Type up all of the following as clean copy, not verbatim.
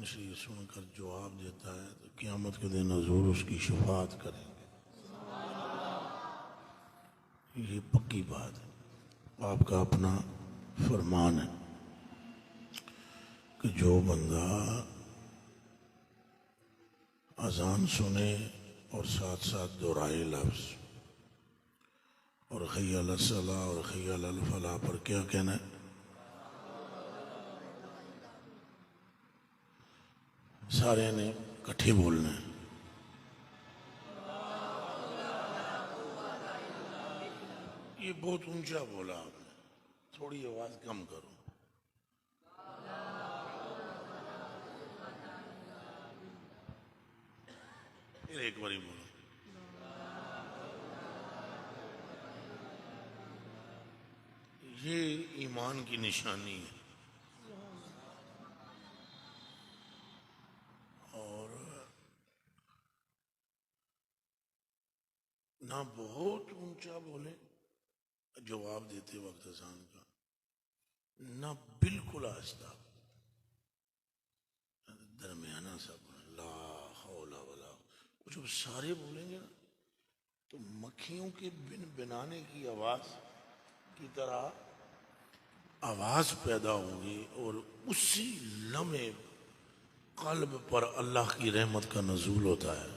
से सुनकर जवाब देता है तो क़यामत के दिन हजूर उसकी शफाअत करेंगे। ये पक्की बात है, आपका अपना फरमान है कि जो बंदा अजान सुने और साथ साथ दोहराए लफ्ज़ और हय्या अला सलाह और हय्या अल फलाह पर क्या कहना है? सारे ने इकट्ठे बोलना है। ये बहुत ऊंचा बोला आपने, थोड़ी आवाज कम करो। फिर एक बारी बोलो। ये ईमान की निशानी है। और ना बहुत ऊंचा बोले जवाब देते वक्त अजान का, ना बिल्कुल आहिस्ता, दरमियाना सा ला हौला वला। जब सारे बोलेंगे ना तो मक्खियों के बिन बिनाने की आवाज की तरह आवाज पैदा होगी और उसी लम्हे कल्ब पर अल्लाह की रहमत का नजूल होता है।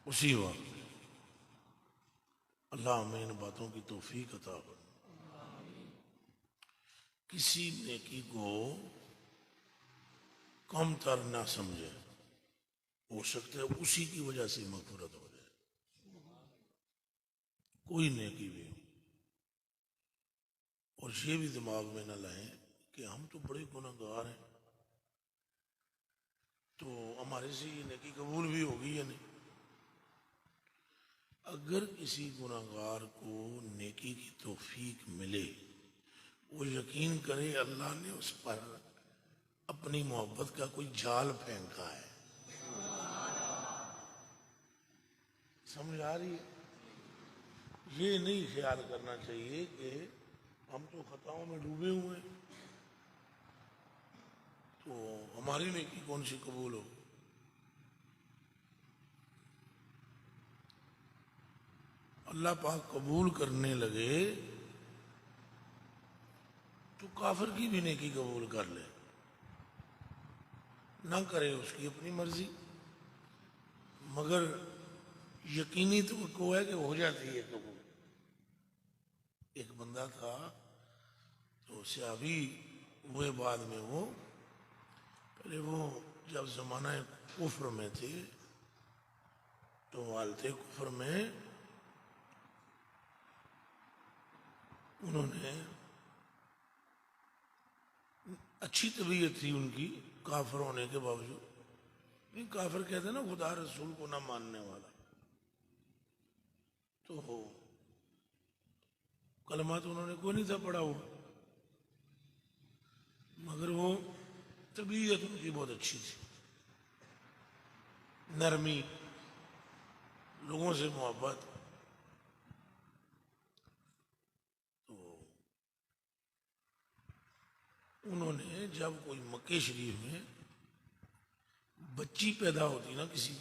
उसी वक्त अल्लाह हमें इन बातों की तौफीक अता फरमाए। किसी नेकी को कम तर ना समझे, हो सकता है उसी की वजह से मगफिरत हो जाए, कोई नेकी भी हो। और ये भी दिमाग में न लाएं कि हम तो बड़े गुनहगार हैं तो हमारे से ये नेकी कबूल भी होगी या नहीं। अगर किसी गुनहगार को नेकी की तौफीक मिले, वो यकीन करे अल्लाह ने उस पर अपनी मोहब्बत का कोई जाल फेंका है। समझ आ रही है? ये नहीं ख्याल करना चाहिए कि हम तो खताओं में डूबे हुए हैं तो हमारी नेकी कौन सी कबूल हो। अल्लाह पाक कबूल करने लगे तो काफिर की भी नेकी कबूल कर ले, ना करे उसकी अपनी मर्जी, मगर यकीनी तो को है कि हो जाती है कबूल। एक बंदा था तो सहाबी हुए बाद में, वो पहले वो जब जमाना कुफ्र में थे तो वालते कुफ्र में उन्होंने, अच्छी तबीयत थी उनकी काफिर होने के बावजूद, नहीं काफिर कहते ना खुदा रसूल को ना मानने वाला, तो कलमा तो उन्होंने कोई नहीं था पढ़ा हुआ, मगर वो तबीयत उनकी बहुत अच्छी थी, नरमी, लोगों से मोहब्बत। तो उन्होंने जब कोई मक्के शरीफ में बच्ची पैदा होती ना किसी,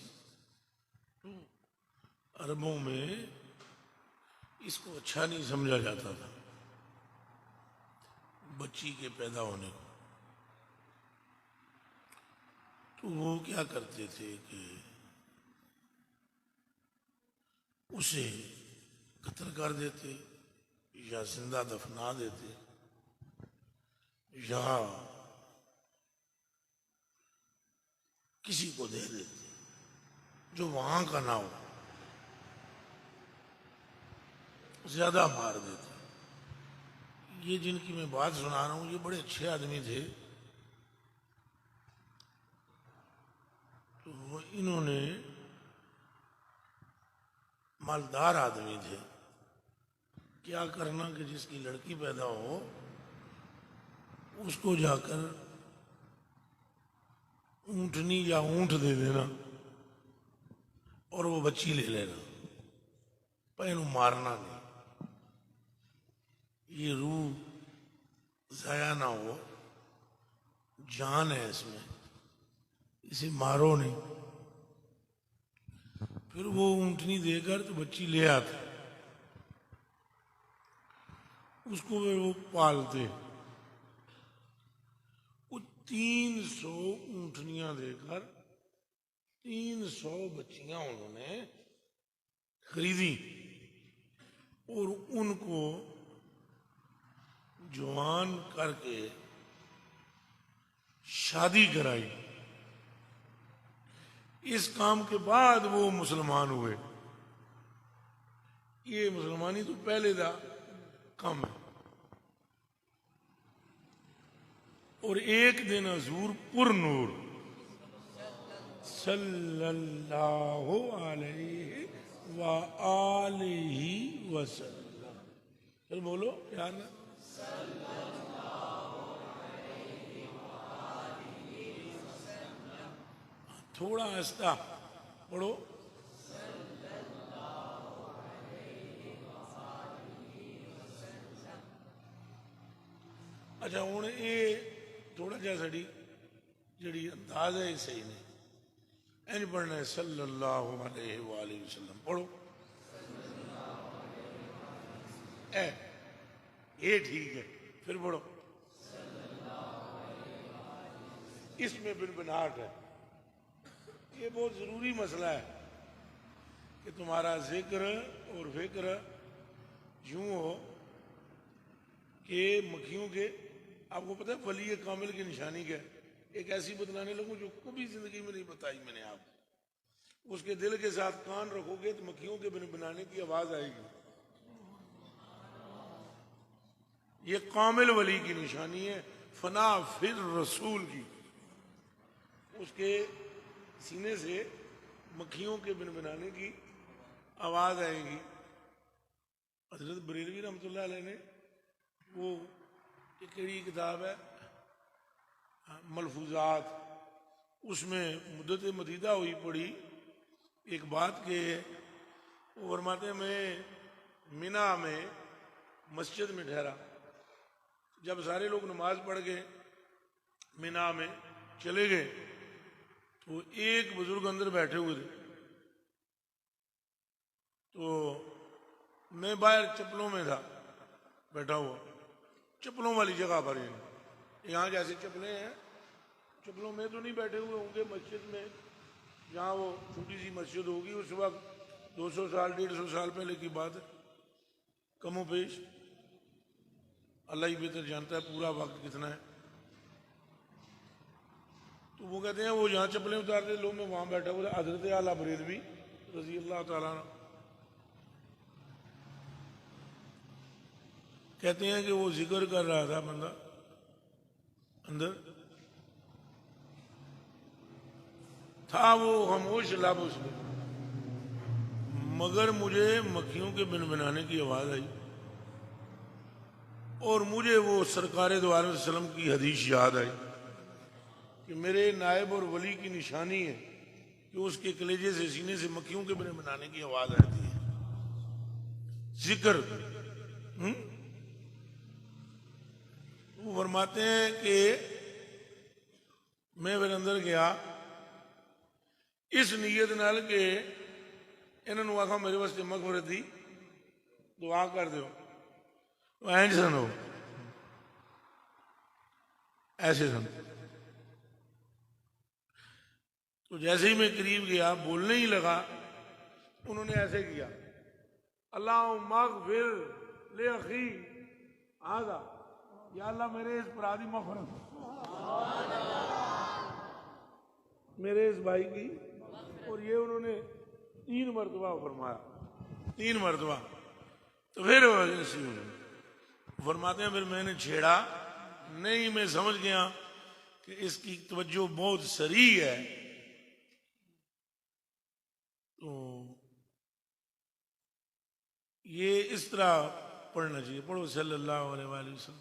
तो अरबों में इसको अच्छा नहीं समझा जाता था बच्ची के पैदा होने को। तो वो क्या करते थे कि उसे कत्ल कर देते या जिंदा दफना देते या किसी को दे देते जो वहां का ना हो, ज्यादा मार देते। ये जिनकी मैं बात सुना रहा हूं ये बड़े अच्छे आदमी थे, तो इन्होंने मालदार आदमी थे, क्या करना कि जिसकी लड़की पैदा हो उसको जाकर ऊंटनी या ऊंट दे देना और वो बच्ची ले लेना, पर इन्हें मारना नहीं, ये रूह जाया ना हो जान है इसमें, इसे मारो नहीं। फिर वो ऊंटनी देकर तो बच्ची ले आते, उसको वो पालते। वो 300 ऊंटनियां देकर 300 बच्चियां उन्होंने खरीदी और उनको जवान करके शादी कराई। इस काम के बाद वो मुसलमान हुए। ये मुसलमानी तो पहले का काम है। और एक दिन हजूर पुरनूर सल्लल्लाहु अलैहि व आलिहि वसल्लम, चल बोलो यार ना, थोड़ा आस्ता पढ़ो। अच्छा हूँ ये थोड़ा जा साड़ी जी अंदाज है सही नहीं, इंज पढ़ना है सल्लल्लाहु अलैहि वसल्लम, पढ़ो ए, ये ठीक है। फिर पढ़ो, इसमें बिनबिनाहट है। ये बहुत जरूरी मसला है कि तुम्हारा जिक्र और फिक्र यूं हो कि मक्खियों के, आपको पता है वली कामिल की निशानी क्या है? एक ऐसी बतलाने लगूं जो कभी जिंदगी में नहीं बताई मैंने आपको। उसके दिल के साथ कान रखोगे तो मक्खियों के बनाने की आवाज आएगी। ये कामिल वली की निशानी है, फना फिर रसूल की। उसके सीने से मक्खियों के बनाने की आवाज आएगी। हजरत बरेलवी रहमतुल्लाह अलैह ने वो एक किताब है मलफूजात, उसमें मुद्दत मदीदा हुई पड़ी एक बात के, वो फरमाते मैं मिना में मस्जिद में ठहरा। जब सारे लोग नमाज पढ़ गए मिना में चले गए तो एक बुजुर्ग अंदर बैठे हुए थे। तो मैं बाहर चप्पलों में था बैठा हुआ, चप्पलों वाली जगह पर। यहाँ जैसे चप्पलें हैं, चप्पलों में तो नहीं बैठे हुए होंगे मस्जिद में, जहाँ वो छोटी सी मस्जिद होगी उस वक्त 200 साल 150 साल पहले की बात है, कमो पेश। अल्लाह ही बेहतर जानता है पूरा वक्त कितना है। तो वो कहते हैं वो जहाँ चप्पलें उतारते लोग, मैं वहाँ बैठा हुआ हजरत आला बरेलवी रजी अल्लाह ताला कहते हैं कि वो जिक्र कर रहा था बंदा अंदर था, वो खामोश लब उसमें, मगर मुझे मक्खियों के बनाने की आवाज आई और मुझे वो सरकार दो आलम सल्लम की हदीस याद आई कि मेरे नायब और वली की निशानी है कि उसके कलेजे से सीने से मक्खियों के बनाने की आवाज आती है। जिक्र वो फरमाते हैं कि मैं फिर अंदर गया इस नीयत नाल के इन्होंने आखा मेरे वास्ते मगफरत दी दुआ कर दो। एंज सन हो ऐसे सन। तो जैसे ही मैं करीब गया बोलने ही लगा, उन्होंने ऐसे किया, अल्लाह मगफिर ले अखी आगा, या अल्लाह मेरे इस अपराधी मगफरत, मेरे इस भाई की। और ये उन्होंने 3 मरतबा फरमाया, 3 मरतबा। तो फिर फरमाते हैं फिर मैंने छेड़ा नहीं, मैं समझ गया कि इसकी तवज्जो बहुत सरी है। तो ये इस तरह पढ़ना चाहिए। पढ़ो सल्लल्लाहु अलैहि वसल्लम।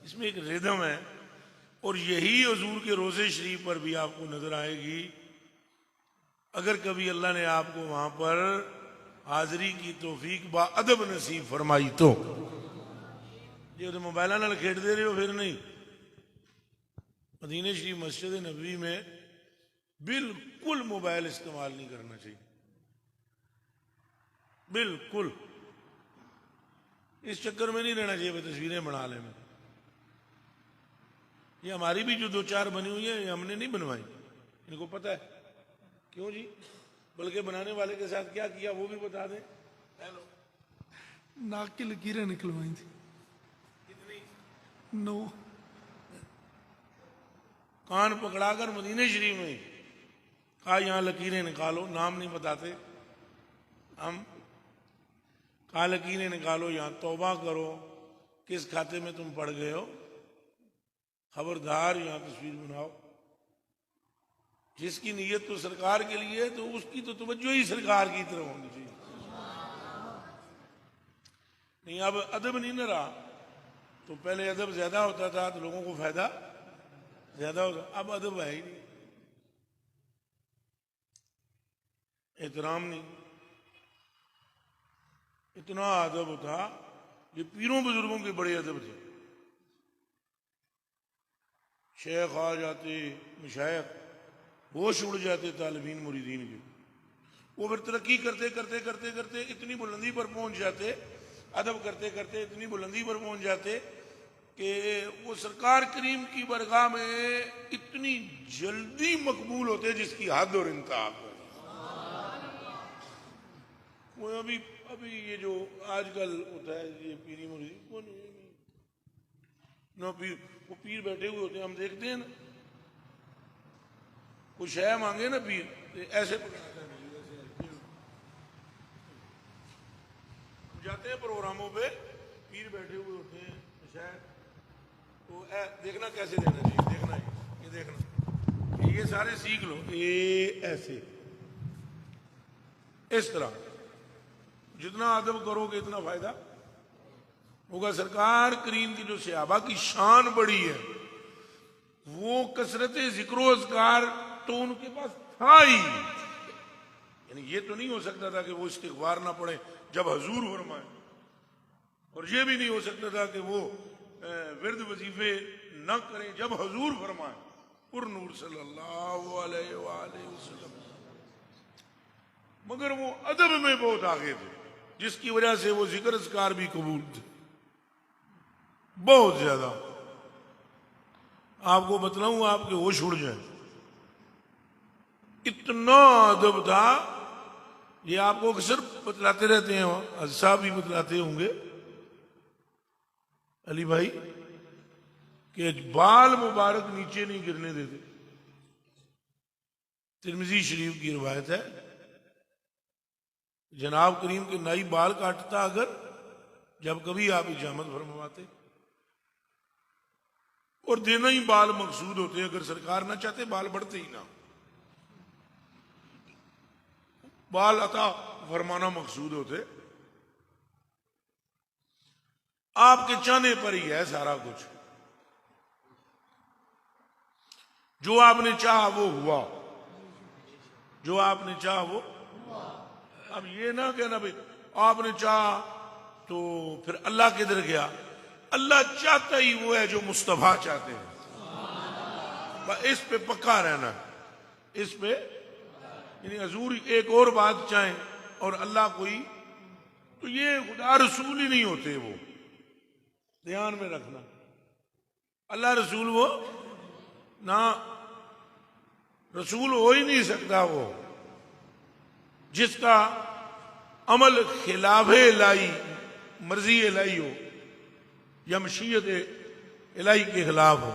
इसमें एक रिदम है और यही हुजूर के रोजे शरीफ पर भी आपको नजर आएगी। अगर कभी अल्लाह ने आपको वहां पर हाजिरी की तौफीक बा अदब नसीब फरमाई तो जे वो मोबाइल नाल खेडते रहे हो फिर नहीं। मदीने शरीफ मस्जिद नबवी में बिल्कुल मोबाइल इस्तेमाल नहीं करना चाहिए, बिल्कुल। इस चक्कर में नहीं रहना चाहिए तस्वीरें बना ले में। ये हमारी भी जो 2-4 बनी हुई है ये हमने नहीं बनवाई, इनको पता है। क्यों जी? बल्कि बनाने वाले के साथ क्या किया वो भी बता दें। हेलो, नाक की लकीरें निकलवाई थी। कितनी? 9। कान पकड़ाकर मदीने शरीफ में कहा यहां लकीरें निकालो, नाम नहीं बताते हम। कहा लकीरें निकालो, यहां तौबा करो, किस खाते में तुम पड़ गए हो, खबरदार यहां तस्वीर बनाओ। जिसकी नीयत तो सरकार के लिए है तो उसकी तो तवज्जो ही सरकार की तरफ होनी चाहिए। नहीं, अब अदब नहीं न रहा। तो पहले अदब ज्यादा होता था तो लोगों को फायदा ज्यादा होता, अब अदब है ही नहीं, एहतराम नहीं। इतना अदब था, ये पीरों बुजुर्गों के बड़े अदब थे। शेख आ जाते, मशाइख होश उड़ जाते तालिबीन मुरीदीन के, वो फिर तरक्की करते करते करते करते इतनी बुलंदी पर पहुंच जाते, अदब करते करते इतनी बुलंदी पर पहुंच जाते कि वो सरकार करीम की बरगाह में इतनी जल्दी मकबूल होते जिसकी हद और इंतहा। वो अभी ये जो आजकल होता है ये पीरी मुरीदी वो ना, पीर वो पीर बैठे हुए होते हैं, हम देखते हैं ना, कुछ शय मांगे ना पीर ऐसे जाते हैं प्रोग्रामों पे, पीर बैठे हुए होते हैं शायद, तो देखना कैसे देना चाहिए, देखना ये देखना, ये सारे सीख लो, ये ऐसे इस तरह जितना अदब करोगे इतना फायदा होगा। सरकार करीम की जो सहाबा की शान बड़ी है वो कसरत जिक्रो अज़कार तो उनके पास था ही। यानी ये तो नहीं हो सकता था कि वो इस्तिग़फ़ार ना पढ़े जब हुजूर फरमाए, और ये भी नहीं हो सकता था कि वो विर्द वजीफे न करें जब हुजूर फरमाए, पुर नूर सल्लल्लाहु अलैहि वसल्लम। मगर वो अदब में बहुत आगे थे जिसकी वजह से वो जिक्र अज़कार भी कबूल थे बहुत ज्यादा। आपको बतलाऊं आपके होश उड़ जाए, इतना अदब था। ये आपको अक्सर बतलाते रहते हैं, हज़रत साहब भी बतलाते होंगे अली भाई, कि बाल मुबारक नीचे नहीं गिरने देते। तिरमिज़ी शरीफ की रिवायत है, जनाब करीम के नाई बाल काटता अगर जब कभी आप इजामत फरमाते, और देना ही बाल मकसूद होते, अगर सरकार ना चाहते बाल बढ़ते ही ना, बाल अता फरमाना मकसूद होते। आपके चाहने पर ही है सारा कुछ, जो आपने चाहा वो हुआ, जो आपने चाहा वो। अब ये ना कहना भाई आपने चाहा तो फिर अल्लाह किधर गया, अल्लाह चाहता ही वो है जो मुस्तफा चाहते हैं। इस पे पक्का रहना, इस पे यानी हजूर एक और बात चाहें और अल्लाह कोई, तो ये खुदा रसूल ही नहीं होते, वो ध्यान में रखना। अल्लाह रसूल वो ना, रसूल हो ही नहीं सकता वो जिसका अमल खिलाफे इलाही, मर्जी इलाही हो या मशीयत इलाही के खिलाफ हो।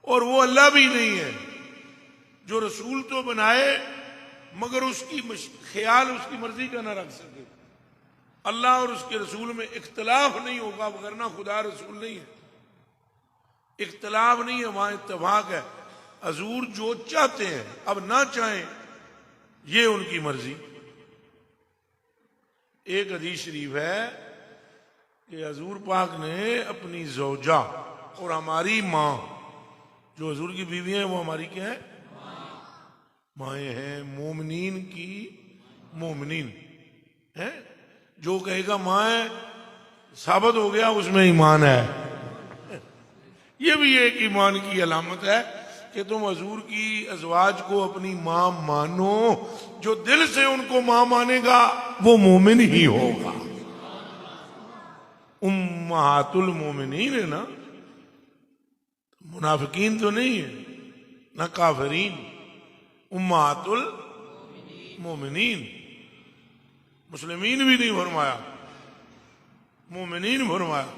और वो अल्लाह भी नहीं है जो रसूल तो बनाए मगर उसकी ख्याल उसकी मर्जी का ना रख सके। अल्लाह और उसके रसूल में इख्तलाफ नहीं होगा, वरना खुदा रसूल नहीं है। इख्तलाफ नहीं है, वहां इत्तफाक है। हजूर जो चाहते हैं, अब ना चाहें ये उनकी मर्जी। एक हदीस शरीफ है कि हजूर पाक ने अपनी ज़ौजा और हमारी माँ, जो हजूर की बीवी है वो हमारी क्या है, माएँ हैं, मोमिनीन की मोमिनीन है। जो कहेगा माँ साबित हो गया उसमें ईमान है। ये भी एक ईमान की अलामत है कि तुम हजूर की अजवाज को अपनी मां मानो। जो दिल से उनको मां मानेगा वो मोमिन ही होगा। उम्महातुल मोमिनीन है ना, मुनाफिकीन तो नहीं है ना काफरीन, उम्महातुल मोमिनीन। मुस्लिमीन भी नहीं फरमाया, मोमिनीन फरमाया।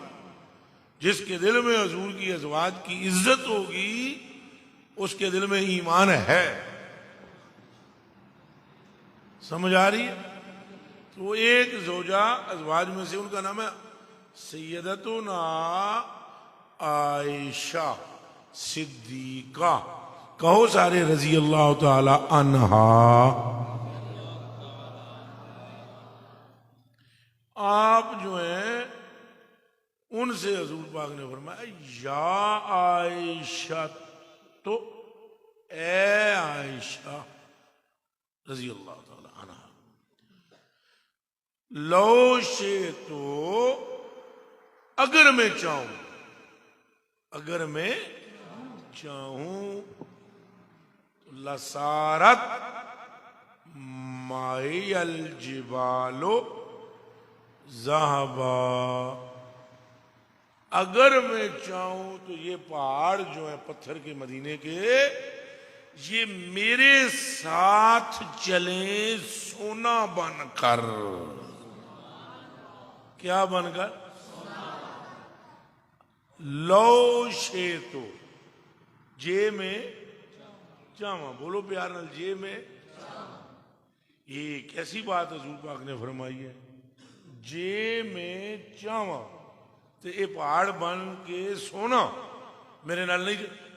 जिसके दिल में हजूर की अजवाज की इज्जत होगी उसके दिल में ईमान है। समझ आ रही है? तो एक जोजा अजवाज में से उनका नाम है सैयदतुना आयशा सिद्दीका। कहो सारे रजी अल्लाह ताला अन्हा। आप जो है उनसे हजूर पाक ने फरमाया या आयशा, तो ए आयशा रजी अल्लाह ताला अन्हा, लो शे तो अगर मैं चाहूं, अगर मैं चाहूं तो लसारत मायल जिबालो ज़हबा। अगर मैं चाहूं तो ये पहाड़ जो है पत्थर के मदीने के, ये मेरे साथ चले सोना बनकर। क्या बनकर? लो शे तो, जे में चावा, बोलो प्यार नाल, जे में। ये कैसी बात हजूर पाक ने फरमाई है, जे में चावा तो ये पहाड़ बन के सोना मेरे नाल नहीं,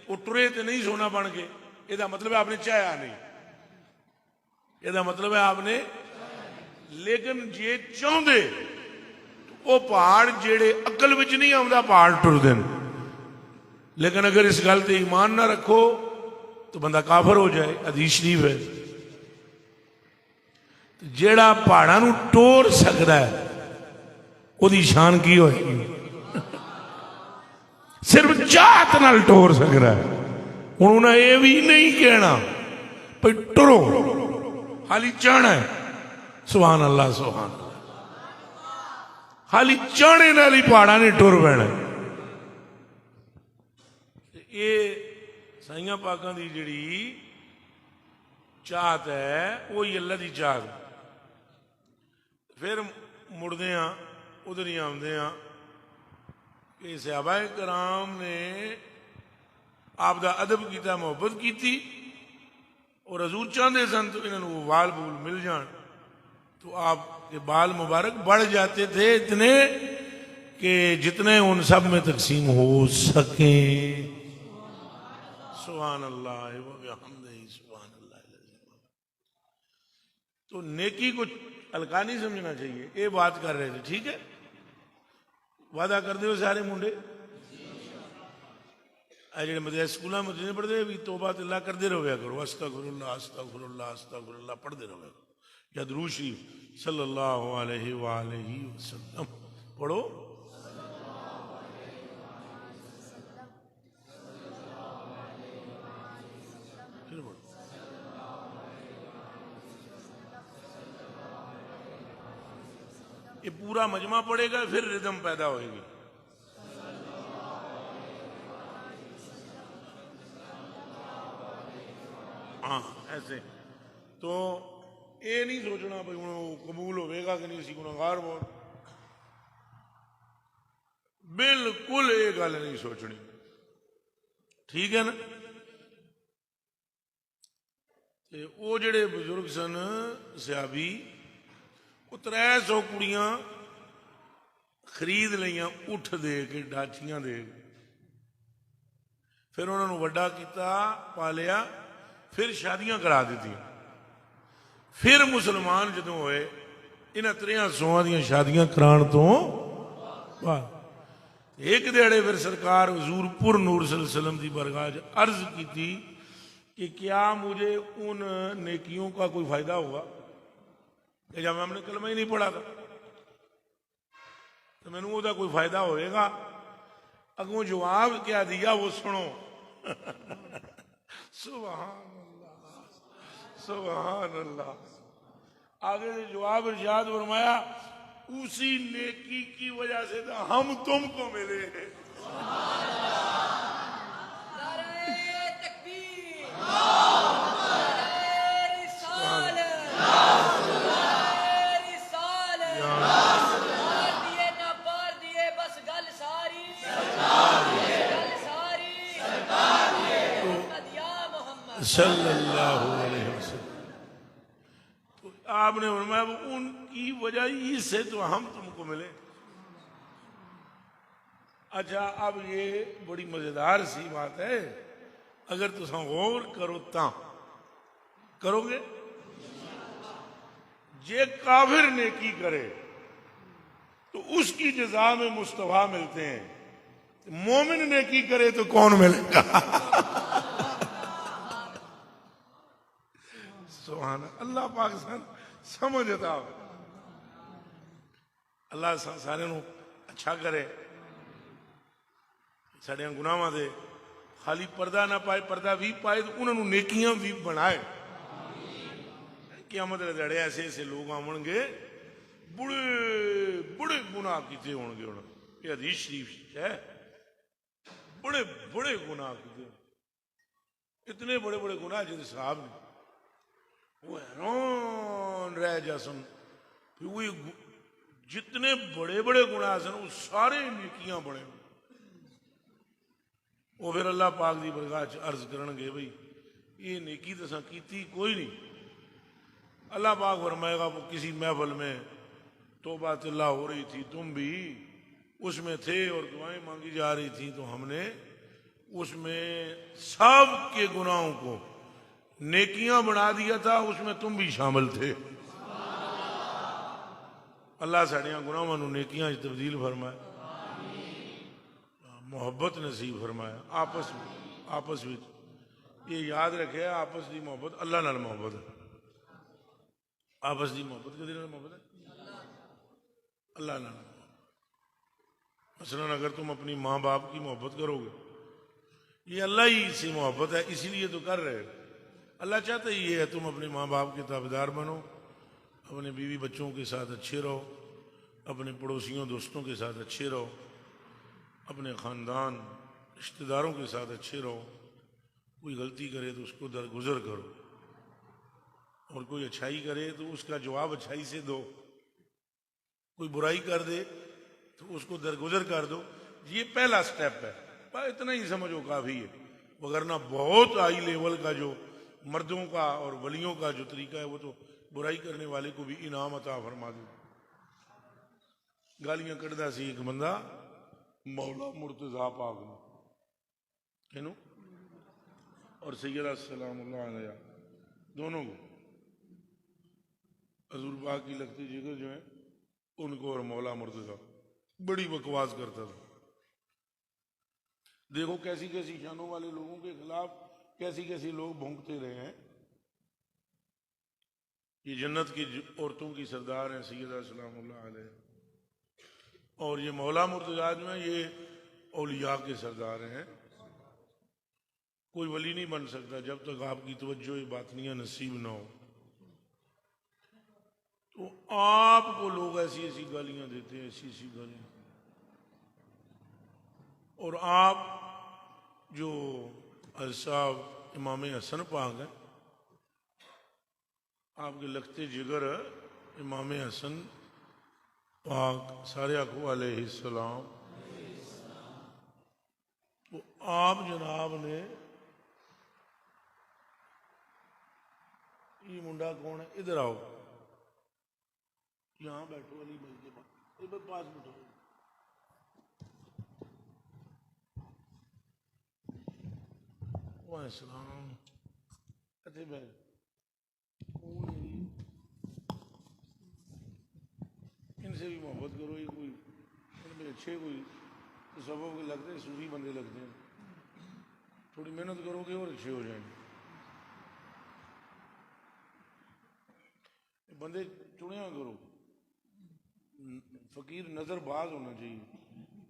वो टुरे तो नहीं सोना बन के। ਇਹਦਾ मतलब है आपने चाहया नहीं, ਇਹਦਾ मतलब है आपने। लेकिन जे चाहते तो वो पहाड़ जेड़े अकल विच नहीं आउंदा पहाड़ टुरदे ने। लेकिन अगर इस गल ते ईमान ना रखो तो बंदा काफर हो जाए। हदीस शरीफ है, जेड़ा पहाड़ां नूं टोर सकदा है ओदी शान की होएगी। सिर्फ चाहत नाल टोर सकदा है। हुण उन्हें ये भी नहीं कहना भाई टुरो, हाली चाहना है। सुभान अल्लाह, सुभान अल्लाह। हाली चाहने नाल ही पहाड़ा ने टुर पैना। ये साइयां पाकां दी जिहड़ी चाहत है वो ही अल्लाह की चाहत। फिर मुड़दे हैं उधर ही आते हैं कि सहाबाए कराम ने आपका अदब किया, मुहब्बत की थी, और हजूर चाहते सन तो इन्होंने वो वाल बूल मिल जान तो आपके बाल मुबारक बढ़ जाते थे इतने कि जितने उन सब में तकसीम हो सके। सुभान अल्लाह व बिहम्दिही सुभान अल्लाह। तो नेकी को हल्का नहीं समझना चाहिए। ये बात कर रहे थे, ठीक है? वादा कर दो सारे मुंडे जो मतलब स्कूल में नहीं पढ़ते भी तौबा अल्लाह करते रहोया करो, अस्तगफिरुल्लाह अस्तगफिरुल्लाह अस्तगफिरुल्लाह पढ़ते रहोया करो, या दुरूद शरीफ सल्लल्लाहु अलैहि वसल्लम पढ़ो। फिर पढ़ो। ये पूरा मजमा पड़ेगा फिर रिदम पैदा होगी। हाँ ऐसे तो ये नहीं सोचना भाई हूँ कबूल होगा कि नहीं, गुनाहगार बहुत, बिल्कुल ये गल नहीं सोचनी, ठीक है ना? ते वो जेड़े बुजुर्ग सन सहाबी, वो 300 कुड़ियां खरीद लिया उठ दे के, डाचियां दे के। फिर उन्होंने वड्डा किया, पालिया, फिर शादियां करा दी। फिर मुसलमान जो होए इन्हां 300 दी शादियां कराने तो बाद एक दिहाड़े फिर सरकार हुजूर पुर नूर सल्लल्लाहु अलैहि वसल्लम की बरगाह अर्ज की थी कि क्या मुझे उन नेकियों का कोई फायदा होगा कि जब हमने कलमा ही नहीं पढ़ा था। तो मैनू ओदा कोई फायदा होएगा? अगों जवाब क्या दिया वो सुनो। सुभान अल्लाह, सुभान अल्लाह। आगे से जवाब इरशाद फरमाया, उसी नेकी की वजह से तो हम तुमको मिले हैं। सल्लल्लाहु अलैहि वसल्लम। तो आपने फरमाया उनकी वजह ही से तो हम तुमको मिले। अच्छा, अब ये बड़ी मजेदार सी बात है, अगर तुम गौर करो ता करोगे। जे काफिर नेकी करे तो उसकी जजा में मुस्तफा मिलते हैं, मोमिन नेकी करे तो कौन मिलेगा? सुभान अल्लाह पाक समझता। अल्लाह सारे अच्छा करे, साड़िया गुनाहों से खाली पर्दा ना पाए, पर्दा भी पाए तो उन्होंने नेकियां भी बनाए। क़यामत दे दिहाड़े ऐसे ऐसे लोग आवेंगे बड़े बड़े गुनाह किए होंगे। हुण ये हदीस शरीफ है, बड़े बड़े गुनाह किए, इतने बड़े बड़े गुनाह जिहदे साहब ने वो हैरान रह जा सुन। वो जितने बड़े बड़े गुनाह सन वो सारे नेकियां बने। वो फिर अल्लाह पाक की बरगाह च अर्ज करनगे, भाई ये नेकी तो असां कीती कोई नहीं। अल्लाह पाक फरमाएगा, वो किसी महफल में तौबा तिल्ला हो रही थी, तुम भी उसमें थे और दुआएं मांगी जा रही थी, तो हमने उसमें सब के गुनाहों को नेकियां बना दिया था, उसमें तुम भी शामिल थे। अल्लाह साड़ियां गुनाहों नूं नेकियां तब्दील फरमाए, मोहब्बत नसीब फरमाया आपस में। ये याद रखे, आपस की मोहब्बत अल्लाह नाल मोहब्बत है। आपस की मोहब्बत किहदे नाल मोहब्बत है? अल्लाह नाल। मसलन अगर तुम अपनी माँ बाप की मोहब्बत करोगे, ये अल्लाह ही से मोहब्बत है, इसीलिए तो कर रहे हो। अल्लाह चाहता ही है तुम अपने माँ बाप के ताबेदार बनो, अपने बीवी बच्चों के साथ अच्छे रहो, अपने पड़ोसियों दोस्तों के साथ अच्छे रहो, अपने ख़ानदान रिश्तेदारों के साथ अच्छे रहो। कोई गलती करे तो उसको दरगुजर करो, और कोई अच्छाई करे तो उसका जवाब अच्छाई से दो। कोई बुराई कर दे तो उसको दरगुजर कर दो। ये पहला स्टेप है, पर इतना ही समझो काफ़ी है। वगरना बहुत हाई लेवल का जो मर्दों का और वलियों का जो तरीका है, वो तो बुराई करने वाले को भी इनाम अता फरमा दे। गालियां कढ़दा सी एक बंदा मौला मुर्तज़ा पाक ने, किनू और सैयदा सलामुल्लाह अलैहा दोनों को, हजूर पाक की लगती जिगर जो है उनको और मौला मुर्तज़ा, बड़ी बकवास करता था। देखो कैसी कैसी शानों वाले लोगों के खिलाफ कैसी कैसी लोग भौंकते रहे हैं। ये जन्नत की औरतों की सरदार हैं सैयदा सलामुल्लाह अलैहा, और ये मौला मुर्तज़ा जो है ये औलिया के सरदार हैं। कोई वली नहीं बन सकता जब तक आपकी तवज्जो बातनियां नसीब ना हो। तो आपको लोग ऐसी ऐसी गालियां देते हैं, ऐसी ऐसी गालियां, और आप जो साहब इमाम हसन पाक हैं, आपके लगते जिगर इमाम हसन पाक सारे अलैहिस्सलाम, तो आप जनाब ने, ये मुंडा कौन है, इधर आओ, यहाँ बैठो अली भाई के पास, इधर पास बैठो। वालेकुम अच्छे भाई, इनसे भी मोहब्बत करो। ये कोई इनमें अच्छे कोई तो सबब के लगते हैं, सूफी बंदे लगते हैं। थोड़ी मेहनत करोगे और अच्छे हो जाएंगे। बंदे चुनिया करो, फकीर नजरबाज होना चाहिए।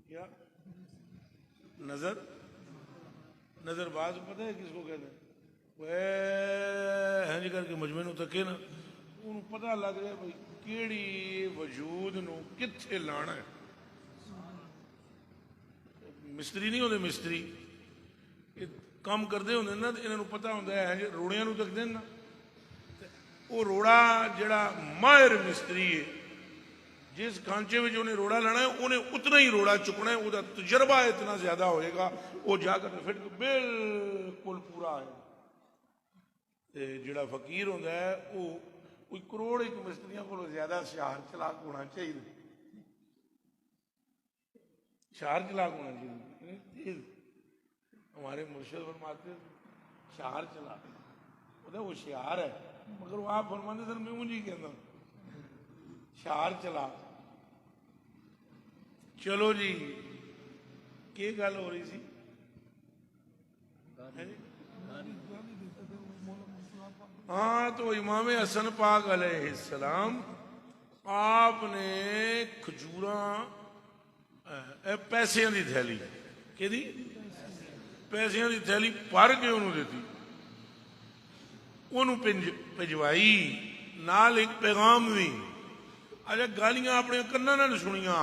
क्या नजरबाज पता है किसको कहते हैं? वह इंज करके मजमे नूं तके ना, उन्होंने पता लग जाए भाई केड़ी वजूद नूं कित्थे लाना है। मिस्त्री नहीं होंदे, मिस्त्री काम करते होंगे ना, तो इन्हों पता होंगे है रोड़िया तकते ना, वो रोड़ा जड़ा माहिर मिस्त्री है, जिस खांचे में उन्हें रोड़ा लाना है उन्हें उतना ही रोड़ा चुकना है, उसका तजर्बा इतना ज्यादा होएगा, वो जाकर फिट बिल्कुल पूरा है। जड़ा फकीर होंगे वो कोई करोड़ एक मिस्त्रियों को ज्यादा शार चलाक होना चाहिए, शार चलाक होना चाहिए। हमारे मुर्शिद फरमाते शार चला, वो होशियार है, मगर वो आप फरमाते सर मैं मुझे कहना शार चला। चलो जी, के गल हो रही सी? हाँ, तो इमाम हसन पाक अलैहिस्सलाम आपने खजूरा पैसियां की थैली कि पैसियां की थैली भर के उन्होंने दी, उन्होंने भिजवाई नाल एक पैगाम भी। अच्छा, गालियां अपने कन्ना नाल सुनिया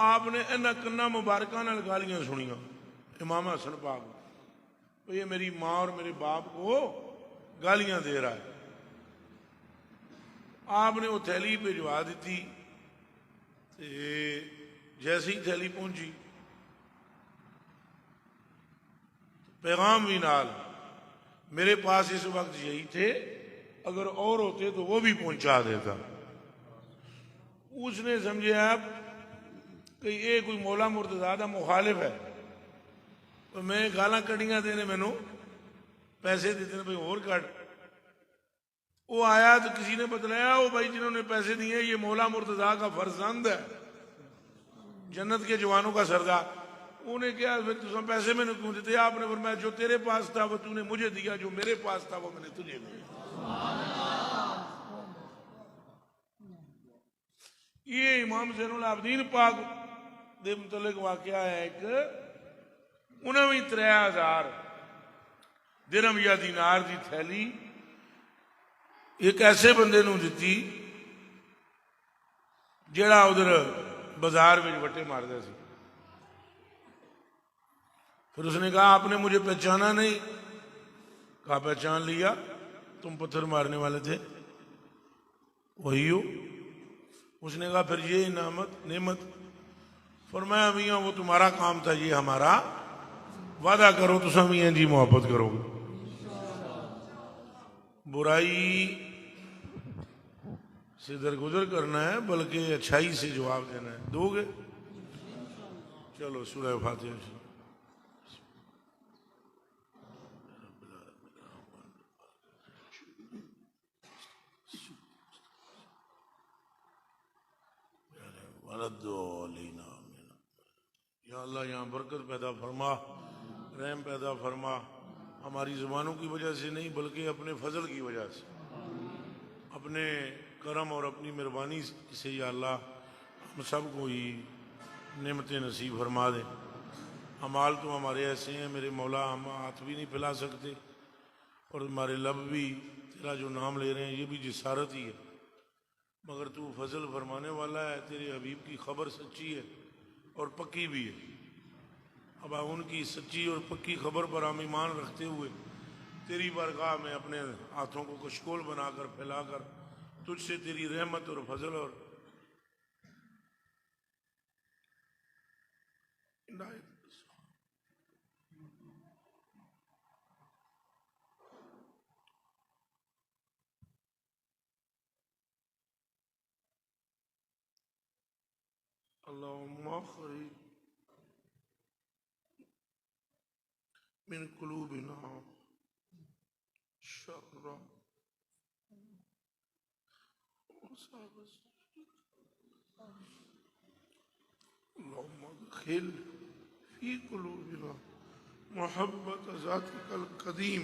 आपने इन्होंने कन्ना मुबारका नाल गालियां सुनिया इमाम हसन पाक, तो ये मेरी माँ और मेरे बाप को गालियां दे रहा है। आपने वो थैली भिजवा दी, जैसे ही थैली पहुंची पैगाम भी नाल, मेरे पास इस वक्त यही थे, अगर और होते तो वो भी पहुंचा देता। उसने समझा कि ये कोई मौला मुर्तजा दा मुखालिफ है, तो मैं गालां कड़ियां देने मैनू पैसे देते ने भाई होर कट। वो आया तो किसी ने बतलाया वो भाई जिन्होंने पैसे दिए ये मौला मुर्तजा का फर्जंद है, जन्नत के जवानों का सरदार। उन्हें क्या फिर तुम पैसे मैंने क्यों देते? आपने फरमाया जो तेरे पास था वो तूने मुझे दिया, जो मेरे पास था वो मैंने तुझे दिया। ये इमाम ज़ैनुल आबिदीन पाक दे मुतल्लिक वाकया है एक, उन्हें भी 3000 दिरहम या दीनार की थैली एक ऐसे बंदे नूं दिती जिहड़ा उधर बाजार में वट्टे मारदा सी। फिर उसने कहा आपने मुझे पहचाना नहीं? कहा पहचान लिया, तुम पत्थर मारने वाले थे, वही हो। उसने कहा फिर ये नेमत? फरमाया मियां वो तुम्हारा काम था, ये हमारा वादा करो तुम मियां जी मोहब्बत करोगे, बुराई से दरगुजर करना है बल्कि अच्छाई से जवाब देना है, दोगे? चलो सूरह फातिहा। या अल्लाह यहाँ बरकत पैदा फरमा, रहम पैदा फरमा, हमारी ज़ुबानों की वजह से नहीं बल्कि अपने फजल की वजह से, अपने करम और अपनी मेहरबानी से या अल्लाह हम सबको ही नेमतें नसीब फरमा दे। अमाल तो हमारे ऐसे हैं मेरे मौला, हम हाथ भी नहीं फैला सकते और हमारे लब भी तेरा जो नाम ले रहे हैं ये भी जिसारत ही है, मगर तू फजल फरमाने वाला है, तेरे हबीब की खबर सच्ची है और पक्की भी है। अब उनकी सच्ची और पक्की खबर पर हम ईमान रखते हुए तेरी बारगाह में अपने हाथों को कशकोल बनाकर फैलाकर तुझसे तेरी रहमत और फजल और इनायत अल्लाहुम्मा खरीब मिन कुलूबिना शर्रा अल्लाहुम्मा खिल फी कुलूबिना मोहब्बत ज़ातिकल कदीम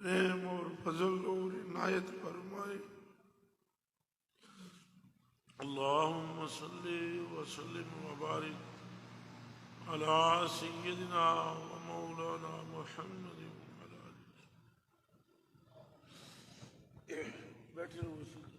रहम और फजल और इनायत फरमाए। अल्लाहुम्मा सल्ली व सल्लिम व बारिक अला सय्यदिना व मौलाना मुहम्मद व अला आलिहि। बैठे रहो।